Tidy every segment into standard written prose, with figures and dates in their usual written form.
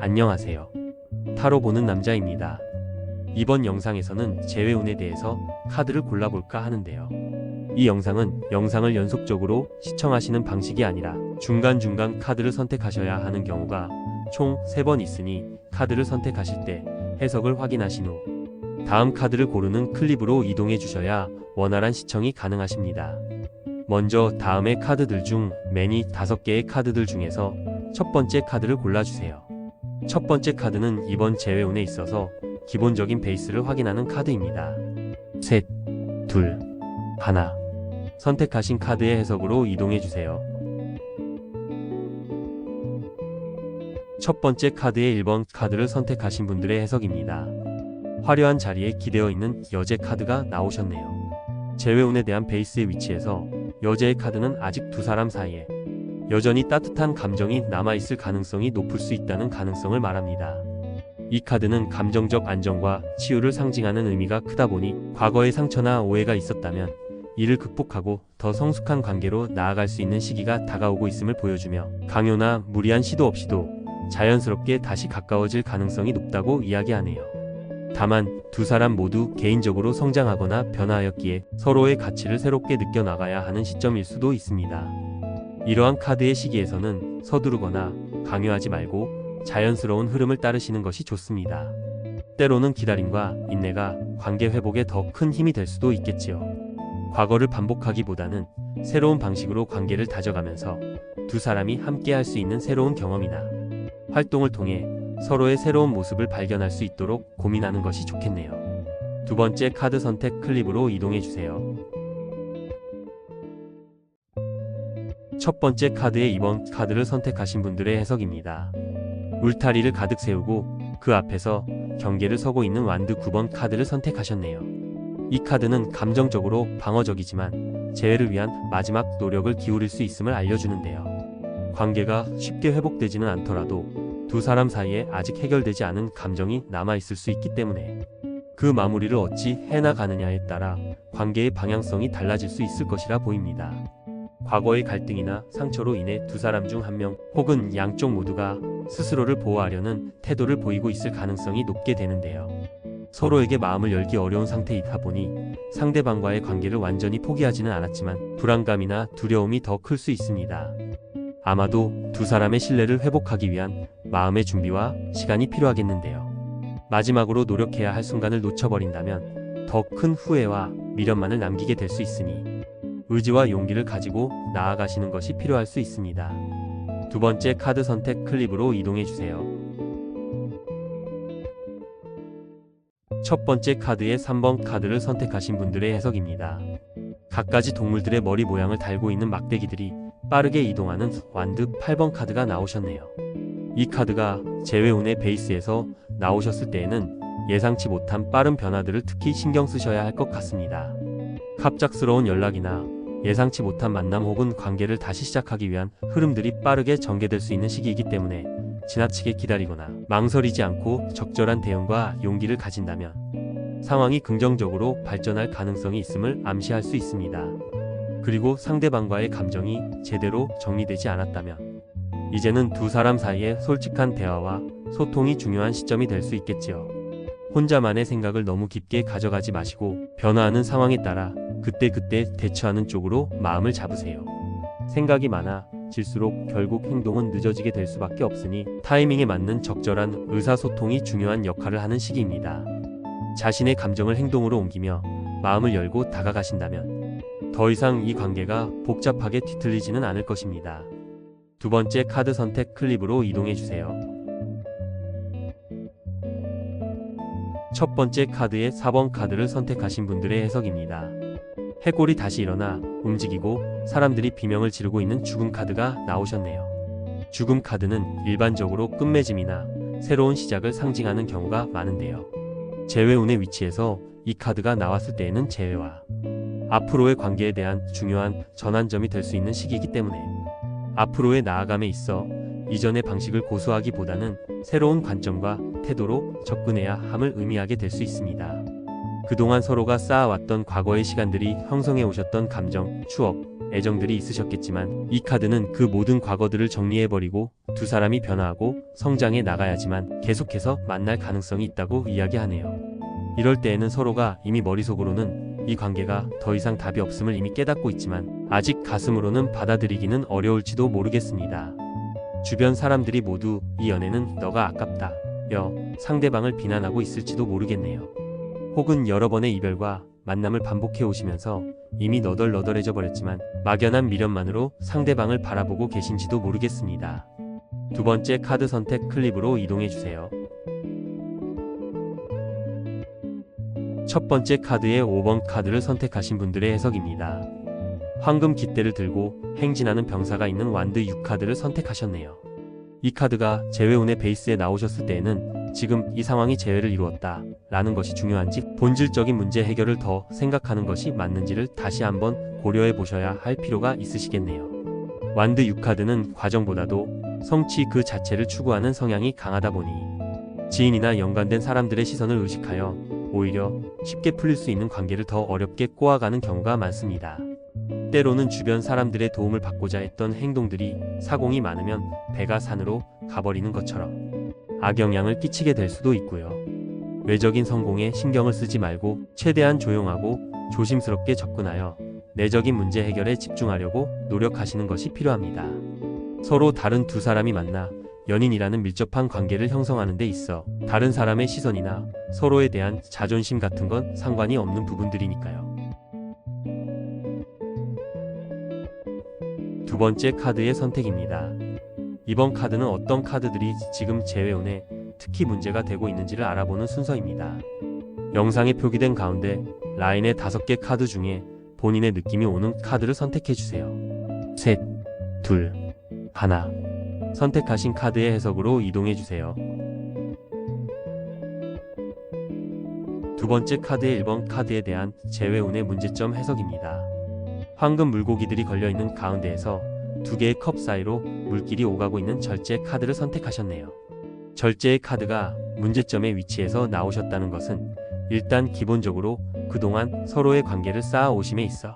안녕하세요. 타로 보는 남자입니다. 이번 영상에서는 재회운에 대해서 카드를 골라볼까 하는데요. 이 영상은 영상을 연속적으로 시청하시는 방식이 아니라 중간중간 카드를 선택하셔야 하는 경우가 총 3번 있으니 카드를 선택하실 때 해석을 확인하신 후 다음 카드를 고르는 클립으로 이동해 주셔야 원활한 시청이 가능하십니다. 먼저 다음의 카드들 중 매니 5개의 카드들 중에서 첫 번째 카드를 골라주세요. 첫 번째 카드는 이번 재회운에 있어서 기본적인 베이스를 확인하는 카드입니다. 셋, 둘, 하나. 선택하신 카드의 해석으로 이동해주세요. 첫 번째 카드의 1번 카드를 선택하신 분들의 해석입니다. 화려한 자리에 기대어 있는 여제 카드가 나오셨네요. 재회운에 대한 베이스의 위치에서 여제의 카드는 아직 두 사람 사이에 여전히 따뜻한 감정이 남아있을 가능성이 높을 수 있다는 가능성을 말합니다. 이 카드는 감정적 안정과 치유를 상징하는 의미가 크다 보니 과거의 상처나 오해가 있었다면 이를 극복하고 더 성숙한 관계로 나아갈 수 있는 시기가 다가오고 있음을 보여주며 강요나 무리한 시도 없이도 자연스럽게 다시 가까워질 가능성이 높다고 이야기하네요. 다만 두 사람 모두 개인적으로 성장하거나 변화하였기에 서로의 가치를 새롭게 느껴나가야 하는 시점일 수도 있습니다. 이러한 카드의 시기에서는 서두르거나 강요하지 말고 자연스러운 흐름을 따르시는 것이 좋습니다. 때로는 기다림과 인내가 관계 회복에 더 큰 힘이 될 수도 있겠지요. 과거를 반복하기보다는 새로운 방식으로 관계를 다져가면서 두 사람이 함께 할 수 있는 새로운 경험이나 활동을 통해 서로의 새로운 모습을 발견할 수 있도록 고민하는 것이 좋겠네요. 두 번째 카드 선택 클립으로 이동해 주세요. 첫 번째 카드의 2번 카드를 선택하신 분들의 해석입니다. 울타리를 가득 세우고 그 앞에서 경계를 서고 있는 완드 9번 카드를 선택하셨네요. 이 카드는 감정적으로 방어적이지만 재회를 위한 마지막 노력을 기울일 수 있음을 알려주는데요. 관계가 쉽게 회복되지는 않더라도 두 사람 사이에 아직 해결되지 않은 감정이 남아있을 수 있기 때문에 그 마무리를 어찌 해나가느냐에 따라 관계의 방향성이 달라질 수 있을 것이라 보입니다. 과거의 갈등이나 상처로 인해 두 사람 중 한 명 혹은 양쪽 모두가 스스로를 보호하려는 태도를 보이고 있을 가능성이 높게 되는데요. 서로에게 마음을 열기 어려운 상태이다 보니 상대방과의 관계를 완전히 포기하지는 않았지만 불안감이나 두려움이 더 클 수 있습니다. 아마도 두 사람의 신뢰를 회복하기 위한 마음의 준비와 시간이 필요하겠는데요. 마지막으로 노력해야 할 순간을 놓쳐버린다면 더 큰 후회와 미련만을 남기게 될 수 있으니 의지와 용기를 가지고 나아가시는 것이 필요할 수 있습니다. 두 번째 카드 선택 클립으로 이동해 주세요. 첫 번째 카드의 3번 카드를 선택하신 분들의 해석입니다. 갖가지 동물들의 머리 모양을 달고 있는 막대기들이 빠르게 이동하는 완드 8번 카드가 나오셨네요. 이 카드가 재회운의 베이스에서 나오셨을 때에는 예상치 못한 빠른 변화들을 특히 신경 쓰셔야 할 것 같습니다. 갑작스러운 연락이나 예상치 못한 만남 혹은 관계를 다시 시작하기 위한 흐름들이 빠르게 전개될 수 있는 시기이기 때문에 지나치게 기다리거나 망설이지 않고 적절한 대응과 용기를 가진다면 상황이 긍정적으로 발전할 가능성이 있음을 암시할 수 있습니다. 그리고 상대방과의 감정이 제대로 정리되지 않았다면 이제는 두 사람 사이에 솔직한 대화와 소통이 중요한 시점이 될 수 있겠지요. 혼자만의 생각을 너무 깊게 가져가지 마시고 변화하는 상황에 따라 그때그때 대처하는 쪽으로 마음을 잡으세요. 생각이 많아질수록 결국 행동은 늦어지게 될 수밖에 없으니 타이밍에 맞는 적절한 의사소통이 중요한 역할을 하는 시기입니다. 자신의 감정을 행동으로 옮기며 마음을 열고 다가가신다면 더 이상 이 관계가 복잡하게 뒤틀리지는 않을 것입니다. 두 번째 카드 선택 클립으로 이동해 주세요. 첫 번째 카드의 4번 카드를 선택하신 분들의 해석입니다. 해골이 다시 일어나 움직이고 사람들이 비명을 지르고 있는 죽음 카드가 나오셨네요. 죽음 카드는 일반적으로 끝맺음이나 새로운 시작을 상징하는 경우가 많은데요. 재회운의 위치에서 이 카드가 나왔을 때에는 재회와 앞으로의 관계에 대한 중요한 전환점이 될 수 있는 시기이기 때문에 앞으로의 나아감에 있어 이전의 방식을 고수하기보다는 새로운 관점과 태도로 접근해야 함을 의미하게 될 수 있습니다. 그동안 서로가 쌓아왔던 과거의 시간들이 형성해 오셨던 감정, 추억, 애정들이 있으셨겠지만 이 카드는 그 모든 과거들을 정리해버리고 두 사람이 변화하고 성장해 나가야지만 계속해서 만날 가능성이 있다고 이야기하네요. 이럴 때에는 서로가 이미 머릿속으로는 이 관계가 더 이상 답이 없음을 이미 깨닫고 있지만 아직 가슴으로는 받아들이기는 어려울지도 모르겠습니다. 주변 사람들이 모두 이 연애는 너가 아깝다 여 상대방을 비난하고 있을지도 모르겠네요. 혹은 여러 번의 이별과 만남을 반복해 오시면서 이미 너덜너덜해져 버렸지만 막연한 미련만으로 상대방을 바라보고 계신지도 모르겠습니다. 두 번째 카드 선택 클립으로 이동해 주세요. 첫 번째 카드의 5번 카드를 선택하신 분들의 해석입니다. 황금 깃대를 들고 행진하는 병사가 있는 완드 6카드를 선택하셨네요. 이 카드가 재회운의 베이스에 나오셨을 때에는 지금 이 상황이 재회를 이루었다 라는 것이 중요한지 본질적인 문제 해결을 더 생각하는 것이 맞는지를 다시 한번 고려해 보셔야 할 필요가 있으시겠네요. 완드 6카드는 과정보다도 성취 그 자체를 추구하는 성향이 강하다 보니 지인이나 연관된 사람들의 시선을 의식하여 오히려 쉽게 풀릴 수 있는 관계를 더 어렵게 꼬아가는 경우가 많습니다. 때로는 주변 사람들의 도움을 받고자 했던 행동들이 사공이 많으면 배가 산으로 가버리는 것처럼 악영향을 끼치게 될 수도 있고요. 외적인 성공에 신경을 쓰지 말고 최대한 조용하고 조심스럽게 접근하여 내적인 문제 해결에 집중하려고 노력하시는 것이 필요합니다. 서로 다른 두 사람이 만나 연인이라는 밀접한 관계를 형성하는 데 있어 다른 사람의 시선이나 서로에 대한 자존심 같은 건 상관이 없는 부분들이니까요. 두 번째 카드의 선택입니다. 이번 카드는 어떤 카드들이 지금 재회운에 특히 문제가 되고 있는지를 알아보는 순서입니다. 영상에 표기된 가운데 라인의 5개 카드 중에 본인의 느낌이 오는 카드를 선택해주세요. 셋, 둘, 하나. 선택하신 카드의 해석으로 이동해주세요. 두 번째 카드의 1번 카드에 대한 재회운의 문제점 해석입니다. 황금 물고기들이 걸려있는 가운데에서 2개의 컵 사이로 물길이 오가고 있는 절제 카드를 선택하셨네요. 절제의 카드가 문제점의 위치에서 나오셨다는 것은 일단 기본적으로 그동안 서로의 관계를 쌓아오심에 있어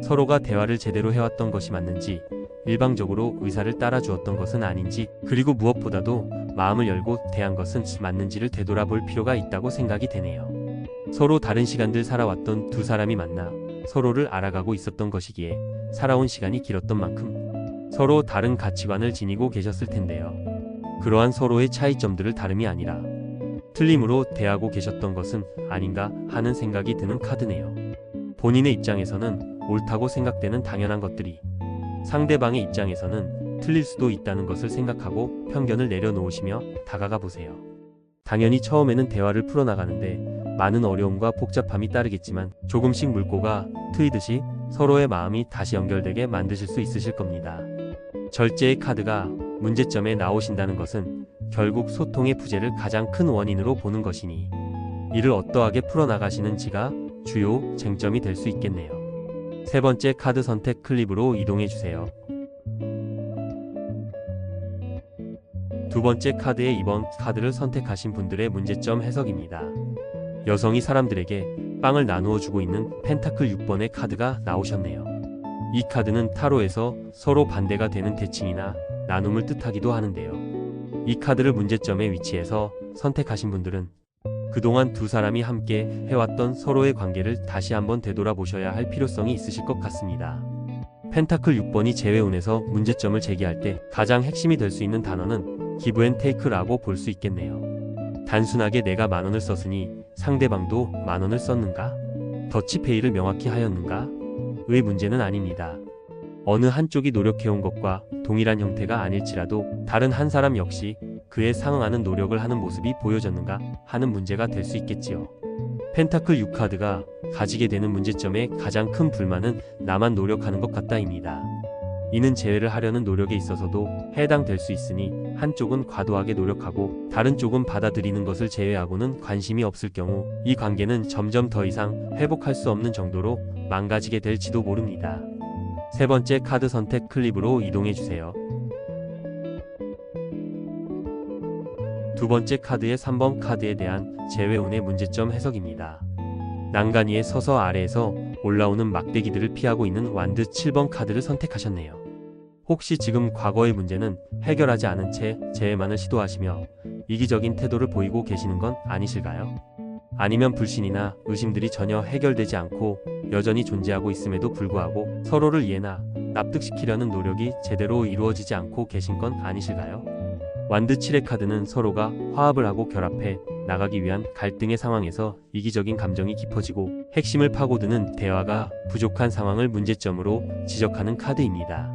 서로가 대화를 제대로 해왔던 것이 맞는지 일방적으로 의사를 따라주었던 것은 아닌지 그리고 무엇보다도 마음을 열고 대한 것은 맞는지를 되돌아볼 필요가 있다고 생각이 되네요. 서로 다른 시간들 살아왔던 두 사람이 만나 서로를 알아가고 있었던 것이기에 살아온 시간이 길었던 만큼 서로 다른 가치관을 지니고 계셨을 텐데요. 그러한 서로의 차이점들을 다름이 아니라 틀림으로 대하고 계셨던 것은 아닌가 하는 생각이 드는 카드네요. 본인의 입장에서는 옳다고 생각되는 당연한 것들이 상대방의 입장에서는 틀릴 수도 있다는 것을 생각하고 편견을 내려놓으시며 다가가 보세요. 당연히 처음에는 대화를 풀어나가는데 많은 어려움과 복잡함이 따르겠지만 조금씩 물꼬가 트이듯이 서로의 마음이 다시 연결되게 만드실 수 있으실 겁니다. 절제의 카드가 문제점에 나오신다는 것은 결국 소통의 부재를 가장 큰 원인으로 보는 것이니 이를 어떠하게 풀어나가시는지가 주요 쟁점이 될 수 있겠네요. 세 번째 카드 선택 클립으로 이동해주세요. 두 번째 카드의 2번 카드를 선택하신 분들의 문제점 해석입니다. 여성이 사람들에게 빵을 나누어 주고 있는 펜타클 6번의 카드가 나오셨네요. 이 카드는 타로에서 서로 반대가 되는 대칭이나 나눔을 뜻하기도 하는데요. 이 카드를 문제점의 위치에서 선택하신 분들은 그동안 두 사람이 함께 해왔던 서로의 관계를 다시 한번 되돌아보셔야 할 필요성이 있으실 것 같습니다. 펜타클 6번이 재회운에서 문제점을 제기할 때 가장 핵심이 될 수 있는 단어는 기브 앤 테이크라고 볼 수 있겠네요. 단순하게 내가 10,000원을 썼으니 상대방도 10,000원을 썼는가? 더치페이를 명확히 하였는가? 의 문제는 아닙니다. 어느 한쪽이 노력해온 것과 동일한 형태가 아닐지라도 다른 한 사람 역시 그에 상응하는 노력을 하는 모습이 보여졌는가 하는 문제가 될 수 있겠지요. 펜타클 6카드가 가지게 되는 문제점의 가장 큰 불만은 나만 노력하는 것 같다입니다. 이는 재회를 하려는 노력에 있어서도 해당될 수 있으니 한쪽은 과도하게 노력하고 다른 쪽은 받아들이는 것을 제외하고는 관심이 없을 경우 이 관계는 점점 더 이상 회복할 수 없는 정도로 망가지게 될지도 모릅니다. 세 번째 카드 선택 클립으로 이동해주세요. 두 번째 카드의 3번 카드에 대한 재회운의 문제점 해석입니다. 난간 위에 서서 아래에서 올라오는 막대기들을 피하고 있는 완드 7번 카드를 선택하셨네요. 혹시 지금 과거의 문제는 해결하지 않은 채 재회만을 시도하시며 이기적인 태도를 보이고 계시는 건 아니실까요? 아니면 불신이나 의심들이 전혀 해결되지 않고 여전히 존재하고 있음에도 불구하고 서로를 이해나 납득시키려는 노력이 제대로 이루어지지 않고 계신 건 아니실까요? 완드 7의 카드는 서로가 화합을 하고 결합해 나가기 위한 갈등의 상황에서 이기적인 감정이 깊어지고 핵심을 파고드는 대화가 부족한 상황을 문제점으로 지적하는 카드입니다.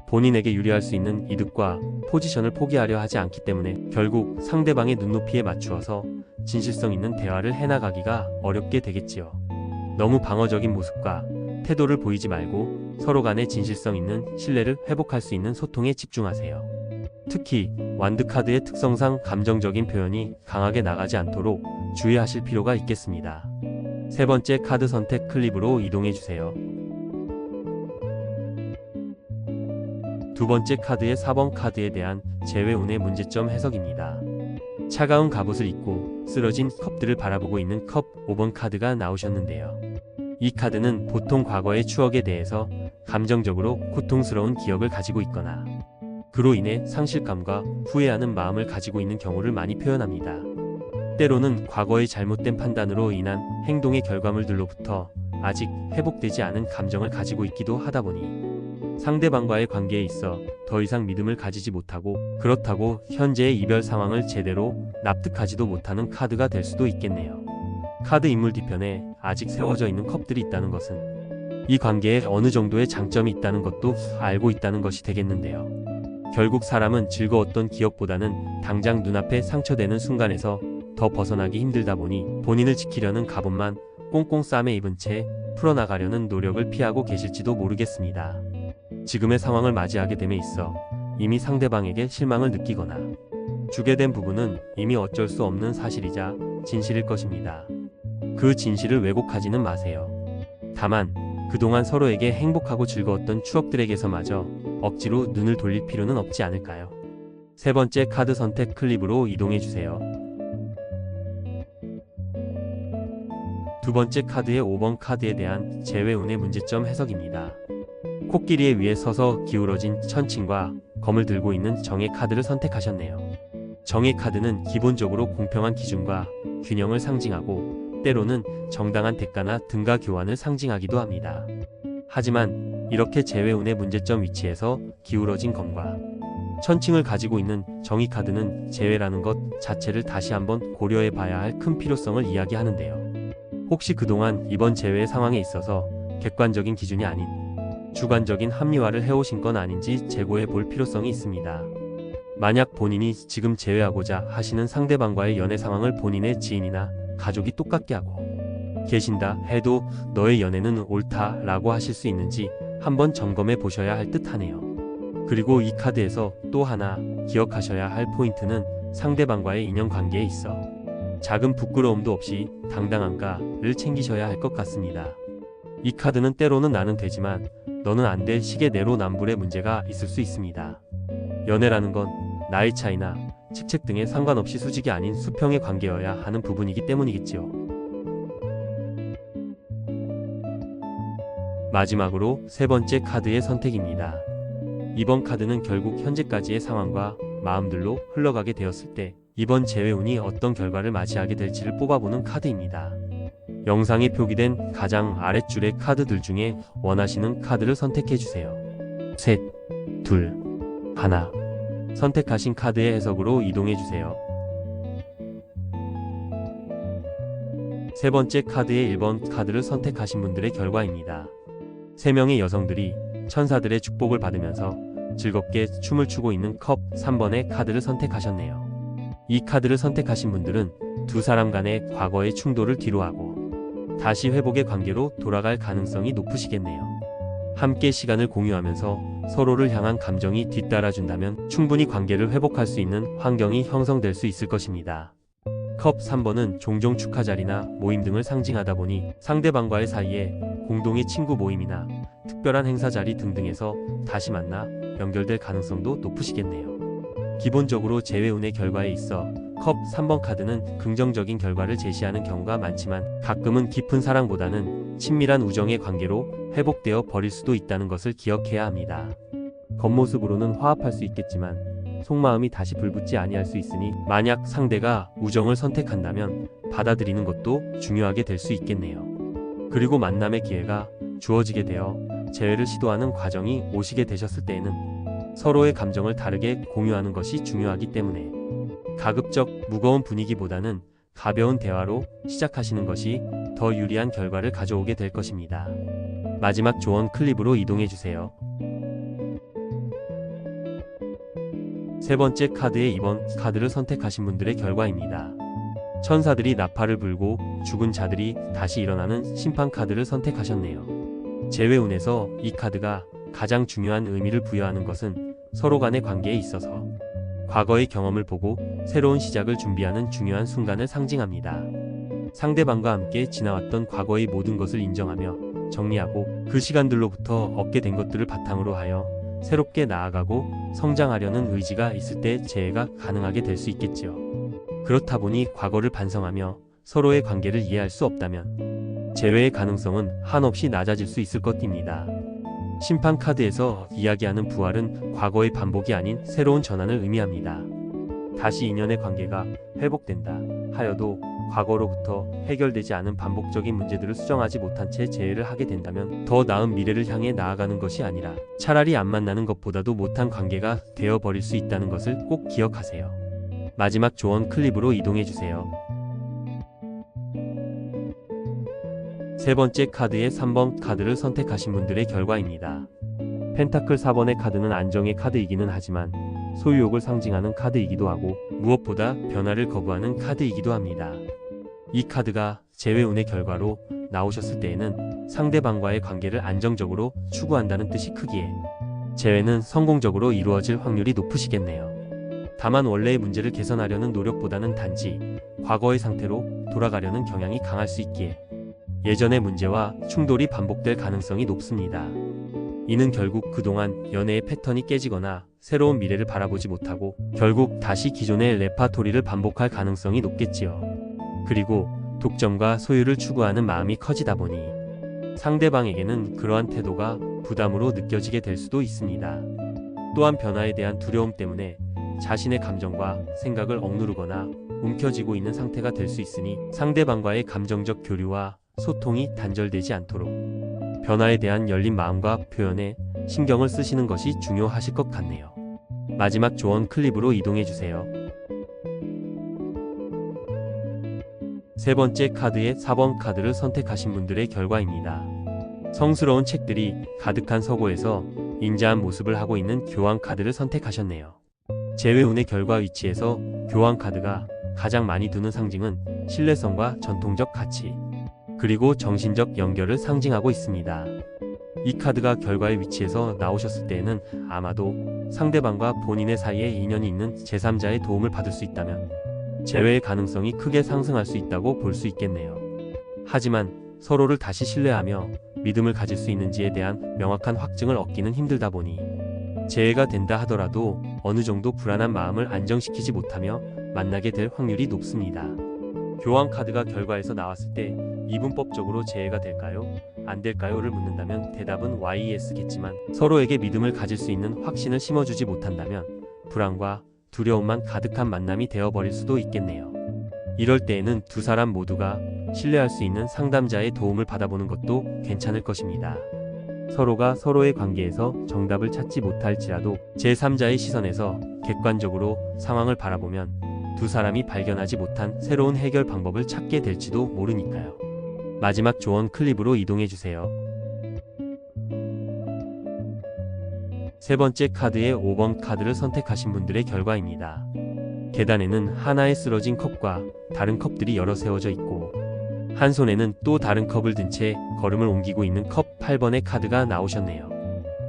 본인에게 유리할 수 있는 이득과 포지션을 포기하려 하지 않기 때문에 결국 상대방의 눈높이에 맞추어서 진실성 있는 대화를 해나가기가 어렵게 되겠지요. 너무 방어적인 모습과 태도를 보이지 말고 서로 간의 진실성 있는 신뢰를 회복할 수 있는 소통에 집중하세요. 특히 완드 카드의 특성상 감정적인 표현이 강하게 나가지 않도록 주의하실 필요가 있겠습니다. 세 번째 카드 선택 클립으로 이동해주세요. 두 번째 카드의 4번 카드에 대한 재회운의 문제점 해석입니다. 차가운 갑옷을 입고 쓰러진 컵들을 바라보고 있는 컵 5번 카드가 나오셨는데요. 이 카드는 보통 과거의 추억에 대해서 감정적으로 고통스러운 기억을 가지고 있거나 그로 인해 상실감과 후회하는 마음을 가지고 있는 경우를 많이 표현합니다. 때로는 과거의 잘못된 판단으로 인한 행동의 결과물들로부터 아직 회복되지 않은 감정을 가지고 있기도 하다 보니 상대방과의 관계에 있어 더 이상 믿음을 가지지 못하고 그렇다고 현재의 이별 상황을 제대로 납득하지도 못하는 카드가 될 수도 있겠네요. 카드 인물 뒤편에 아직 세워져 있는 컵들이 있다는 것은 이 관계에 어느 정도의 장점이 있다는 것도 알고 있다는 것이 되겠는데요. 결국 사람은 즐거웠던 기억보다는 당장 눈앞에 상처되는 순간에서 더 벗어나기 힘들다 보니 본인을 지키려는 갑옷만 꽁꽁 싸매 입은 채 풀어나가려는 노력을 피하고 계실지도 모르겠습니다. 지금의 상황을 맞이하게 됨에 있어 이미 상대방에게 실망을 느끼거나 주게 된 부분은 이미 어쩔 수 없는 사실이자 진실일 것입니다. 그 진실을 왜곡하지는 마세요. 다만 그동안 서로에게 행복하고 즐거웠던 추억들에게서마저 억지로 눈을 돌릴 필요는 없지 않을까요? 세 번째 카드 선택 클립으로 이동해주세요. 두 번째 카드의 5번 카드에 대한 재회운의 문제점 해석입니다. 코끼리의 위에 서서 기울어진 천칭과 검을 들고 있는 정의 카드를 선택하셨네요. 정의 카드는 기본적으로 공평한 기준과 균형을 상징하고 때로는 정당한 대가나 등가 교환을 상징하기도 합니다. 하지만 이렇게 재회운의 문제점 위치에서 기울어진 검과 천칭을 가지고 있는 정의 카드는 재회라는 것 자체를 다시 한번 고려해 봐야 할 큰 필요성을 이야기하는데요. 혹시 그동안 이번 재회의 상황에 있어서 객관적인 기준이 아닌 주관적인 합리화를 해오신 건 아닌지 재고해 볼 필요성이 있습니다. 만약 본인이 지금 재회하고자 하시는 상대방과의 연애 상황을 본인의 지인이나 가족이 똑같게 하고 계신다 해도 너의 연애는 옳다라고 하실 수 있는지 한번 점검해 보셔야 할 듯하네요. 그리고 이 카드에서 또 하나 기억하셔야 할 포인트는 상대방과의 인연관계에 있어 작은 부끄러움도 없이 당당함가를 챙기셔야 할 것 같습니다. 이 카드는 때로는 나는 되지만 너는 안 될 식의 내로남불의 문제가 있을 수 있습니다. 연애라는 건 나이 차이나 직책 등에 상관없이 수직이 아닌 수평의 관계여야 하는 부분이기 때문이겠지요. 마지막으로 세 번째 카드의 선택입니다. 이번 카드는 결국 현재까지의 상황과 마음들로 흘러가게 되었을 때 이번 재회운이 어떤 결과를 맞이하게 될지를 뽑아보는 카드입니다. 영상에 표기된 가장 아랫줄의 카드들 중에 원하시는 카드를 선택해주세요. 셋, 둘, 하나. 선택하신 카드의 해석으로 이동해주세요. 세 번째 카드의 1번 카드를 선택하신 분들의 결과입니다. 3명의 여성들이 천사들의 축복을 받으면서 즐겁게 춤을 추고 있는 컵 3번의 카드를 선택하셨네요. 이 카드를 선택하신 분들은 두 사람 간의 과거의 충돌을 뒤로하고 다시 회복의 관계로 돌아갈 가능성이 높으시겠네요. 함께 시간을 공유하면서 서로를 향한 감정이 뒤따라준다면 충분히 관계를 회복할 수 있는 환경이 형성될 수 있을 것입니다. 컵 3번은 종종 축하 자리나 모임 등을 상징하다 보니 상대방과의 사이에 공동의 친구 모임이나 특별한 행사 자리 등등에서 다시 만나 연결될 가능성도 높으시겠네요. 기본적으로 재회운의 결과에 있어 컵 3번 카드는 긍정적인 결과를 제시하는 경우가 많지만 가끔은 깊은 사랑보다는 친밀한 우정의 관계로 회복되어 버릴 수도 있다는 것을 기억해야 합니다. 겉모습으로는 화합할 수 있겠지만 속마음이 다시 불붙지 아니할 수 있으니 만약 상대가 우정을 선택한다면 받아들이는 것도 중요하게 될 수 있겠네요. 그리고 만남의 기회가 주어지게 되어 재회를 시도하는 과정이 오시게 되셨을 때에는 서로의 감정을 다르게 공유하는 것이 중요하기 때문에 가급적 무거운 분위기보다는 가벼운 대화로 시작하시는 것이 더 유리한 결과를 가져오게 될 것입니다. 마지막 조언 클립으로 이동해주세요. 세 번째 카드의 2번 카드를 선택하신 분들의 결과입니다. 천사들이 나팔을 불고 죽은 자들이 다시 일어나는 심판 카드를 선택하셨네요. 재회운에서 이 카드가 가장 중요한 의미를 부여하는 것은 서로 간의 관계에 있어서 과거의 경험을 보고 새로운 시작을 준비하는 중요한 순간을 상징합니다. 상대방과 함께 지나왔던 과거의 모든 것을 인정하며 정리하고 그 시간들로부터 얻게 된 것들을 바탕으로 하여 새롭게 나아가고 성장하려는 의지가 있을 때 재회가 가능하게 될 수 있겠지요. 그렇다 보니 과거를 반성하며 서로의 관계를 이해할 수 없다면 재회의 가능성은 한없이 낮아질 수 있을 것입니다. 심판 카드에서 이야기하는 부활은 과거의 반복이 아닌 새로운 전환을 의미합니다. 다시 인연의 관계가 회복된다 하여도 과거로부터 해결되지 않은 반복적인 문제들을 수정하지 못한 채 재회를 하게 된다면 더 나은 미래를 향해 나아가는 것이 아니라 차라리 안 만나는 것보다도 못한 관계가 되어버릴 수 있다는 것을 꼭 기억하세요. 마지막 조언 클립으로 이동해주세요. 세 번째 카드의 3번 카드를 선택하신 분들의 결과입니다. 펜타클 4번의 카드는 안정의 카드이기는 하지만 소유욕을 상징하는 카드이기도 하고 무엇보다 변화를 거부하는 카드이기도 합니다. 이 카드가 재회운의 결과로 나오셨을 때에는 상대방과의 관계를 안정적으로 추구한다는 뜻이 크기에 재회는 성공적으로 이루어질 확률이 높으시겠네요. 다만 원래의 문제를 개선하려는 노력보다는 단지 과거의 상태로 돌아가려는 경향이 강할 수 있기에 예전의 문제와 충돌이 반복될 가능성이 높습니다. 이는 결국 그동안 연애의 패턴이 깨지거나 새로운 미래를 바라보지 못하고 결국 다시 기존의 레파토리를 반복할 가능성이 높겠지요. 그리고 독점과 소유를 추구하는 마음이 커지다 보니 상대방에게는 그러한 태도가 부담으로 느껴지게 될 수도 있습니다. 또한 변화에 대한 두려움 때문에 자신의 감정과 생각을 억누르거나 움켜쥐고 있는 상태가 될 수 있으니 상대방과의 감정적 교류와 소통이 단절되지 않도록 변화에 대한 열린 마음과 표현에 신경을 쓰시는 것이 중요하실 것 같네요. 마지막 조언 클립으로 이동해주세요. 세 번째 카드의 4번 카드를 선택하신 분들의 결과입니다. 성스러운 책들이 가득한 서고에서 인자한 모습을 하고 있는 교황 카드를 선택하셨네요. 재회운의 결과 위치에서 교황 카드가 가장 많이 두는 상징은 신뢰성과 전통적 가치, 그리고 정신적 연결을 상징하고 있습니다. 이 카드가 결과의 위치에서 나오셨을 때에는 아마도 상대방과 본인의 사이에 인연이 있는 제3자의 도움을 받을 수 있다면 재회의 가능성이 크게 상승할 수 있다고 볼 수 있겠네요. 하지만 서로를 다시 신뢰하며 믿음을 가질 수 있는지에 대한 명확한 확증을 얻기는 힘들다 보니 재회가 된다 하더라도 어느 정도 불안한 마음을 안정시키지 못하며 만나게 될 확률이 높습니다. 교황 카드가 결과에서 나왔을 때 이분법적으로 재회가 될까요? 안 될까요?를 묻는다면 대답은 YES겠지만 서로에게 믿음을 가질 수 있는 확신을 심어주지 못한다면 불안과 두려움만 가득한 만남이 되어버릴 수도 있겠네요. 이럴 때에는 두 사람 모두가 신뢰할 수 있는 상담자의 도움을 받아보는 것도 괜찮을 것입니다. 서로가 서로의 관계에서 정답을 찾지 못할지라도 제3자의 시선에서 객관적으로 상황을 바라보면 두 사람이 발견하지 못한 새로운 해결 방법을 찾게 될지도 모르니까요. 마지막 조언 클립으로 이동해주세요. 세 번째 카드의 5번 카드를 선택하신 분들의 결과입니다. 계단에는 하나의 쓰러진 컵과 다른 컵들이 여러 세워져 있고 한 손에는 또 다른 컵을 든 채 걸음을 옮기고 있는 컵 8번의 카드가 나오셨네요.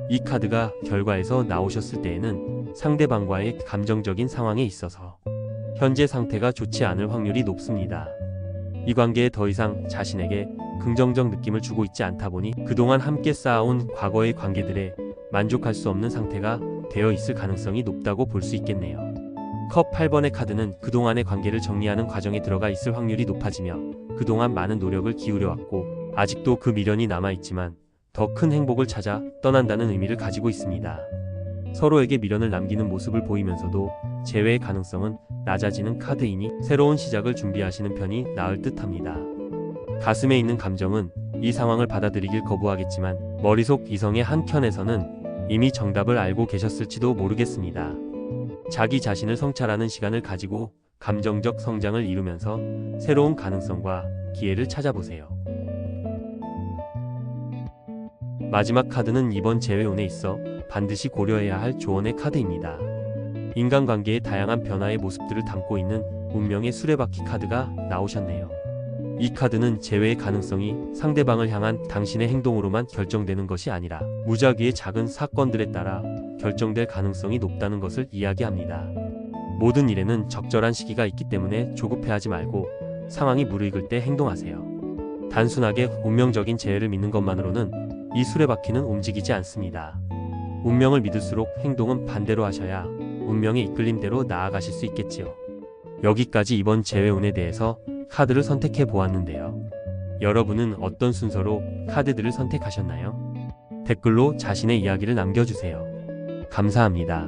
이 카드가 결과에서 나오셨을 때에는 상대방과의 감정적인 상황에 있어서 현재 상태가 좋지 않을 확률이 높습니다. 이 관계에 더 이상 자신에게 긍정적 느낌을 주고 있지 않다 보니 그동안 함께 쌓아온 과거의 관계들에 만족할 수 없는 상태가 되어 있을 가능성이 높다고 볼 수 있겠네요. 컵 8번의 카드는 그동안의 관계를 정리하는 과정에 들어가 있을 확률이 높아지며 그동안 많은 노력을 기울여왔고 아직도 그 미련이 남아있지만 더 큰 행복을 찾아 떠난다는 의미를 가지고 있습니다. 서로에게 미련을 남기는 모습을 보이면서도 재회의 가능성은 낮아지는 카드이니 새로운 시작을 준비하시는 편이 나을 듯합니다. 가슴에 있는 감정은 이 상황을 받아들이길 거부하겠지만 머릿속 이성의 한켠에서는 이미 정답을 알고 계셨을지도 모르겠습니다. 자기 자신을 성찰하는 시간을 가지고 감정적 성장을 이루면서 새로운 가능성과 기회를 찾아보세요. 마지막 카드는 이번 재회운에 있어 반드시 고려해야 할 조언의 카드입니다. 인간관계의 다양한 변화의 모습들을 담고 있는 운명의 수레바퀴 카드가 나오셨네요. 이 카드는 재회의 가능성이 상대방을 향한 당신의 행동으로만 결정되는 것이 아니라 무작위의 작은 사건들에 따라 결정될 가능성이 높다는 것을 이야기합니다. 모든 일에는 적절한 시기가 있기 때문에 조급해하지 말고 상황이 무르익을 때 행동하세요. 단순하게 운명적인 재회를 믿는 것만으로는 이 수레바퀴는 움직이지 않습니다. 운명을 믿을수록 행동은 반대로 하셔야 운명의 이끌림대로 나아가실 수 있겠지요. 여기까지 이번 재회운에 대해서 카드를 선택해 보았는데요. 여러분은 어떤 순서로 카드들을 선택하셨나요? 댓글로 자신의 이야기를 남겨주세요. 감사합니다.